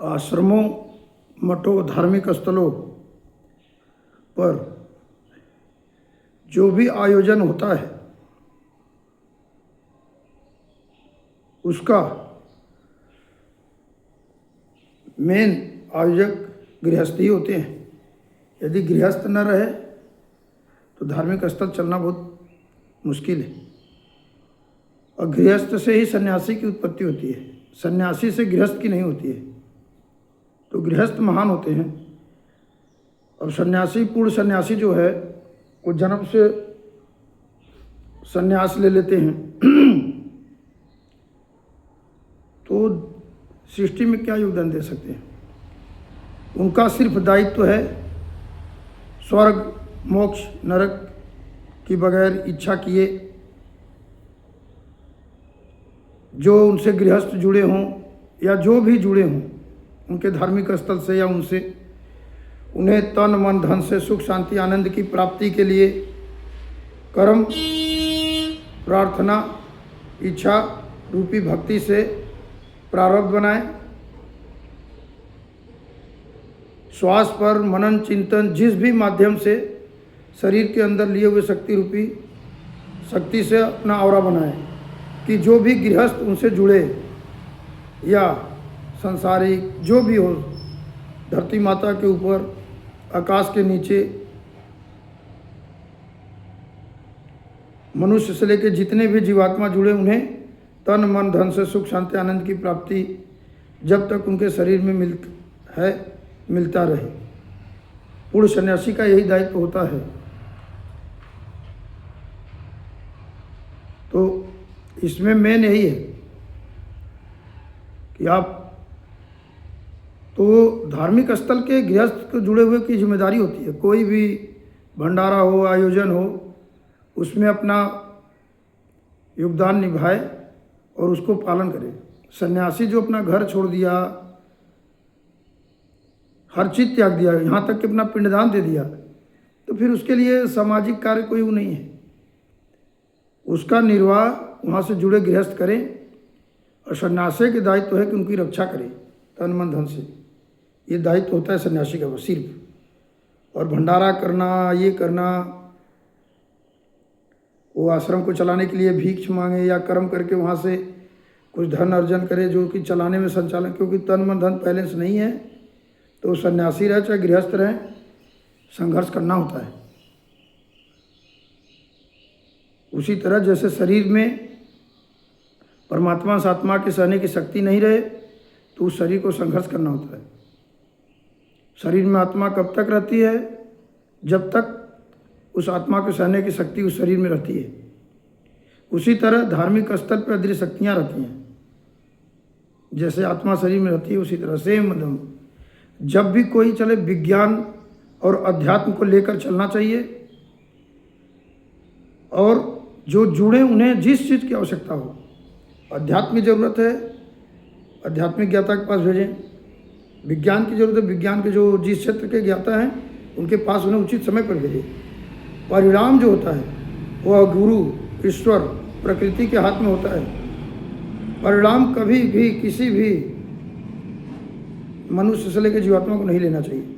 आश्रमों, मठों, धार्मिक स्थलों पर जो भी आयोजन होता है उसका मेन आयोजक गृहस्थ ही होते हैं। यदि गृहस्थ न रहे तो धार्मिक स्थल चलना बहुत मुश्किल है। और गृहस्थ से ही सन्यासी की उत्पत्ति होती है, सन्यासी से गृहस्थ की नहीं होती है। तो गृहस्थ महान होते हैं और सन्यासी, पूर्ण सन्यासी जो है वो जन्म से सन्यास ले लेते हैं तो सृष्टि में क्या योगदान दे सकते हैं। उनका सिर्फ दायित्व है स्वर्ग, मोक्ष, नरक की बगैर इच्छा किए जो उनसे गृहस्थ जुड़े हों या जो भी जुड़े हों उनके धार्मिक स्थल से या उनसे, उन्हें तन मन धन से सुख शांति आनंद की प्राप्ति के लिए कर्म, प्रार्थना, इच्छा रूपी भक्ति से प्रारब्ध बनाए। श्वास पर मनन चिंतन जिस भी माध्यम से शरीर के अंदर लिए हुए शक्ति रूपी शक्ति से अपना औरा बनाए कि जो भी गृहस्थ उनसे जुड़े या संसारिक जो भी हो, धरती माता के ऊपर, आकाश के नीचे, मनुष्य से लेकर जितने भी जीवात्मा जुड़े उन्हें तन मन धन से सुख शांति आनंद की प्राप्ति जब तक उनके शरीर में मिलता रहे। पूर्ण सन्यासी का यही दायित्व होता है। तो इसमें मेन यही है कि आप तो धार्मिक स्थल के गृहस्थ को जुड़े हुए की जिम्मेदारी होती है। कोई भी भंडारा हो, आयोजन हो, उसमें अपना योगदान निभाए और उसको पालन करे। सन्यासी जो अपना घर छोड़ दिया, हर चीज़ त्याग दिया, यहाँ तक कि अपना पिंडदान दे दिया, तो फिर उसके लिए सामाजिक कार्य कोई वो नहीं है। उसका निर्वाह वहाँ से जुड़े गृहस्थ करें और सन्यासी के दायित्व है कि उनकी रक्षा करें तन मन धन से। ये दायित्व होता है सन्यासी का सिर्फ। और भंडारा करना, ये करना, वो आश्रम को चलाने के लिए भीख मांगे या कर्म करके वहाँ से कुछ धन अर्जन करे जो कि चलाने में संचालन, क्योंकि तन मन धन पहले से नहीं है तो सन्यासी रहे चाहे गृहस्थ रहे, संघर्ष करना होता है। उसी तरह जैसे शरीर में परमात्मा से आत्मा के सहने की शक्ति नहीं रहे तो उस शरीर को संघर्ष करना होता है। शरीर में आत्मा कब तक रहती है? जब तक उस आत्मा को सहने की शक्ति उस शरीर में रहती है। उसी तरह धार्मिक स्तर पर अदृश्य शक्तियाँ रहती हैं। जैसे आत्मा शरीर में रहती है उसी तरह सेम मतलब जब भी कोई चले विज्ञान और अध्यात्म को लेकर चलना चाहिए और जो जुड़े उन्हें जिस चीज़ की आवश्यकता हो, अध्यात्म की जरूरत है आध्यात्मिक ज्ञाता के पास भेजें, विज्ञान की जरूरत है विज्ञान के जो जिस क्षेत्र के ज्ञाता हैं उनके पास उन्हें उचित समय पर भेजें। परिणाम जो होता है वह गुरु, ईश्वर, प्रकृति के हाथ में होता है। परिणाम कभी भी किसी भी मनुष्य से लेकर जीवात्मा को नहीं लेना चाहिए।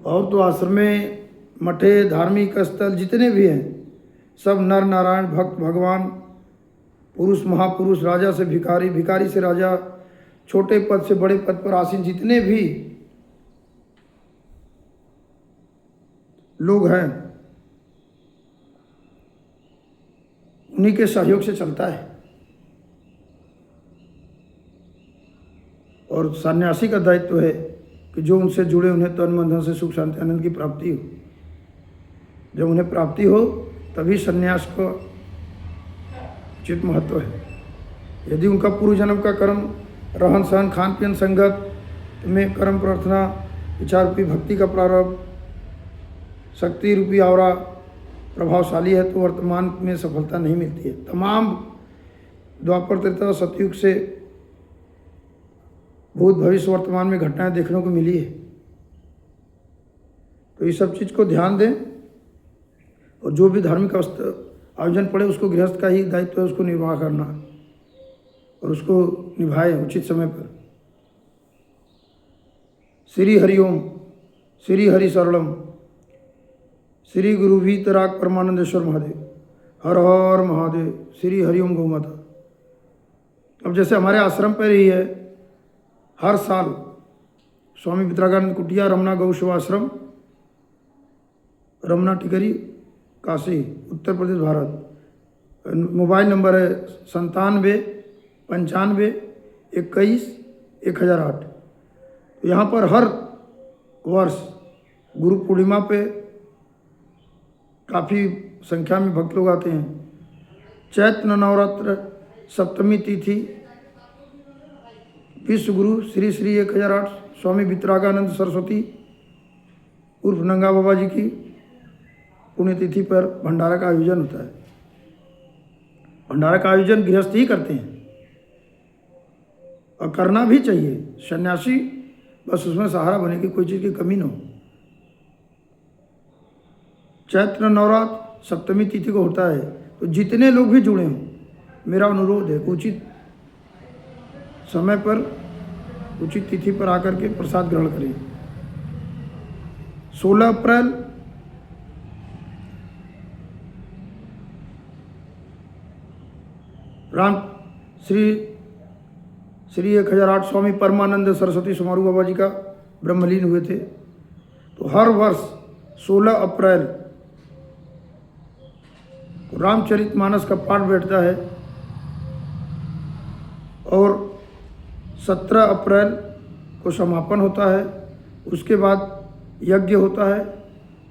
और तो आश्रम में, मठे, धार्मिक स्थल जितने भी हैं सब नर नारायण, भक्त भगवान, पुरुष महापुरुष, राजा से भिखारी, भिखारी से राजा, छोटे पद से बड़े पद पर आसीन जितने भी लोग हैं उन्हीं के सहयोग से चलता है। और सन्यासी का दायित्व है कि जो उनसे जुड़े उन्हें तन मन धन से सुख शांति आनंद की प्राप्ति हो। जब उन्हें प्राप्ति हो तभी सन्यास का उचित महत्व है। यदि उनका पूर्व जन्म का कर्म, रहन सहन, खान पीन, संगत में कर्म, प्रार्थना, विचार रूपी भक्ति का प्रारंभ, शक्ति रूपी औरा प्रभावशाली है तो वर्तमान में सफलता नहीं मिलती है। तमाम द्वापर, त्रेता, सतयुग से भूत भविष्य वर्तमान में घटनाएं देखने को मिली है। तो इस सब चीज़ को ध्यान दें और जो भी धार्मिक आयोजन पड़े उसको गृहस्थ का ही दायित्व है उसको निर्वाह करना। और उसको निभाएं उचित समय पर। श्री हरिओम, श्री हरि शरणम, श्री गुरु वीतराग परमानंदेश्वर महादेव, हर हर महादेव, श्री हरिओम गौ माता। अब जैसे हमारे आश्रम पर ही है, हर साल स्वामी वीतरागानंद कुटिया रमना गौ सेवा आश्रम, रमना टिकरी, काशी, उत्तर प्रदेश, भारत। मोबाइल नंबर है 97 95 21 1008। तो यहाँ पर हर वर्ष गुरु पूर्णिमा पे काफ़ी संख्या में भक्त लोग आते हैं। चैत्र नवरात्र सप्तमी तिथि विश्व गुरु श्री श्री 1008 स्वामी वीतरागानंद सरस्वती उर्फ नंगा बाबा जी की पुण्यतिथि पर भंडारा का आयोजन होता है। भंडारा का आयोजन गृहस्थ ही करते हैं और करना भी चाहिए। सन्यासी बस उसमें सहारा बने कि कोई चीज़ की कमी न हो। चैत्र नवरात्र सप्तमी तिथि को होता है, तो जितने लोग भी जुड़े हों, मेरा अनुरोध है उचित समय पर उचित तिथि पर आकर के प्रसाद ग्रहण करें। 16 अप्रैल राम श्री 1008 स्वामी परमानंद सरस्वती समारोह बाबा जी का ब्रह्मलीन हुए थे। तो हर वर्ष 16 अप्रैल रामचरितमानस का पाठ बैठता है और 17 अप्रैल को समापन होता है। उसके बाद यज्ञ होता है,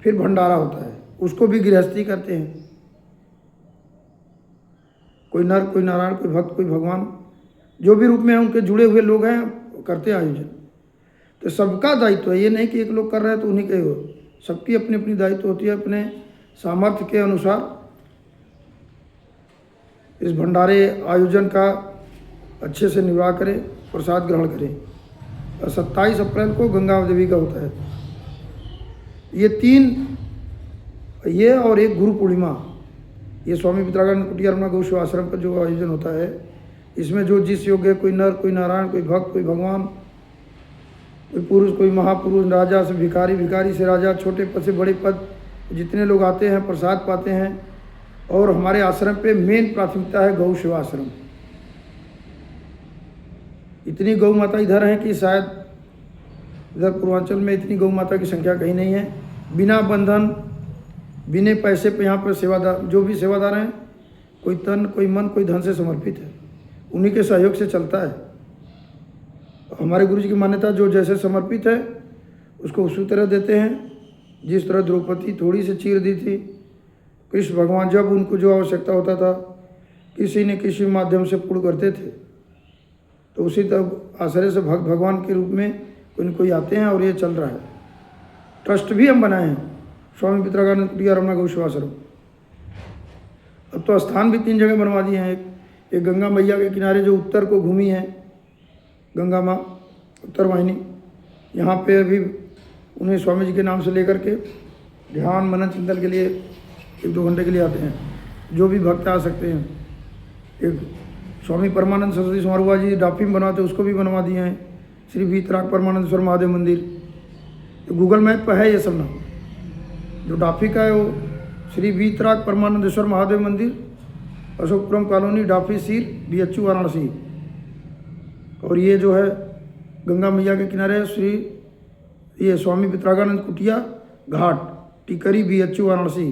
फिर भंडारा होता है। उसको भी गृहस्थी करते हैं, कोई नर, कोई नारायण, कोई भक्त, कोई भगवान, जो भी रूप में हैं उनके जुड़े हुए लोग हैं, वो करते हैं आयोजन। तो सबका दायित्व है, ये नहीं कि एक लोग कर रहे हैं तो उन्हीं के हो। सबकी अपनी अपनी दायित्व होती है। अपने सामर्थ्य के अनुसार इस भंडारे आयोजन का अच्छे से निर्वाह करें, प्रसाद ग्रहण करें। और 27 अप्रैल को गंगा देवी का होता है। ये 3, ये और एक गुरु पूर्णिमा, ये स्वामी वीतरागानंद कुटिया रमना गौ सेवा आश्रम पर जो आयोजन होता है, इसमें जो जिस योग्य, कोई नर, कोई नारायण, कोई भक्त, कोई भगवान, कोई पुरुष, कोई महापुरुष, राजा से भिखारी, भिखारी से राजा, छोटे पद से बड़े पद, जितने लोग आते हैं प्रसाद पाते हैं। और हमारे आश्रम पे मेन प्राथमिकता है गौ सेवा आश्रम। इतनी गौ माता इधर हैं कि शायद इधर पूर्वांचल में इतनी गौ माता की संख्या कहीं नहीं है। बिना बंधन, बिना पैसे पे यहाँ पर सेवादार, जो भी सेवादार हैं, कोई तन, कोई मन, कोई धन से समर्पित है, उन्हीं के सहयोग से चलता है। हमारे गुरु जी की मान्यता, जो जैसे समर्पित है उसको उसी तरह देते हैं। जिस तरह द्रौपदी थोड़ी सी चीर दी थी, कृष्ण भगवान जब उनको जो आवश्यकता होता था किसी न किसी माध्यम से पूर्ण करते थे। तो उसी तरह आश्रय से भगवान के रूप में कोई न कोई आते हैं और ये चल रहा है। ट्रस्ट भी हम बनाए हैं, स्वामी वीतरागानंद कुटिया रमना गौ सेवा आश्रम। अब तो स्थान भी 3 जगह बनवा दिए हैं। एक गंगा मैया के किनारे जो उत्तर को घूमी है, गंगा माँ उत्तर वाहिनी, यहाँ पे अभी उन्हें स्वामी जी के नाम से लेकर के ध्यान मनन चिंतन के लिए 1-2 घंटे के लिए आते हैं। जो भी भक्त आ सकते हैं। एक स्वामी परमानंद सरस्वती समारोह जी डाफी में बनवाते, उसको भी बनवा दिए हैं। श्री वीतराग परमानंदेश्वर महादेव मंदिर, तो गूगल मैप पर है ये सब नाम। जो डाफी का है वो श्री वीतराग परमानंदेश्वर महादेव मंदिर, अशोकपुरम कॉलोनी, डाफी सीर, BHU वाराणसी। और ये जो है गंगा मैया के किनारे ये स्वामी वीतरागानंद कुटिया घाट, टिकरी, BHU वाराणसी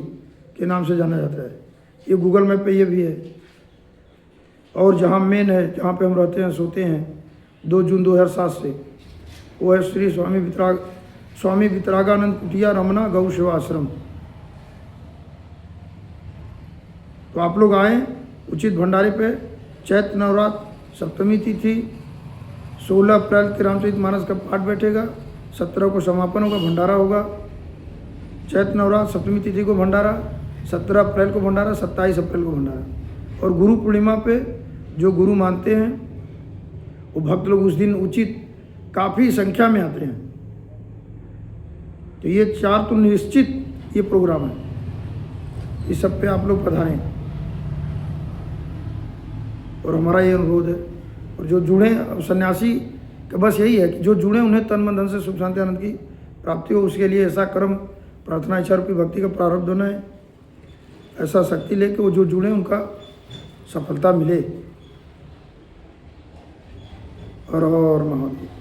के नाम से जाना जाता है। ये गूगल मैप पे ये भी है। और जहाँ मेन है, जहाँ पे हम रहते हैं, सोते हैं 2 जून 2007 से, वो है श्री स्वामी वीतरागानंद कुटिया रमना गौ सेवा आश्रम। तो आप लोग आएँ उचित भंडारे पे। चैत्र नवरात्र सप्तमी तिथि 16 अप्रैल के रामचरितमानस का पाठ बैठेगा, 17 को समापन होगा, भंडारा होगा। चैत्र नवरात्र सप्तमी तिथि को भंडारा, 17 अप्रैल को भंडारा, 27 अप्रैल को भंडारा। और गुरु पूर्णिमा पे जो गुरु मानते हैं वो भक्त लोग उस दिन उचित काफ़ी संख्या में आते हैं। तो ये 4 तो निश्चित ये प्रोग्राम है, इस सब पे आप लोग पधारें। और हमारा ये अनुरोध है और जो जुड़े सन्यासी का बस यही है कि जो जुड़े उन्हें तन मन धन से सुख शांति आनंद की प्राप्ति हो, उसके लिए ऐसा कर्म प्रार्थना इच्छा रूपी भक्ति का प्रारब्ध होना है, ऐसा शक्ति लेके वो जो जुड़े उनका सफलता मिले। और महादेव।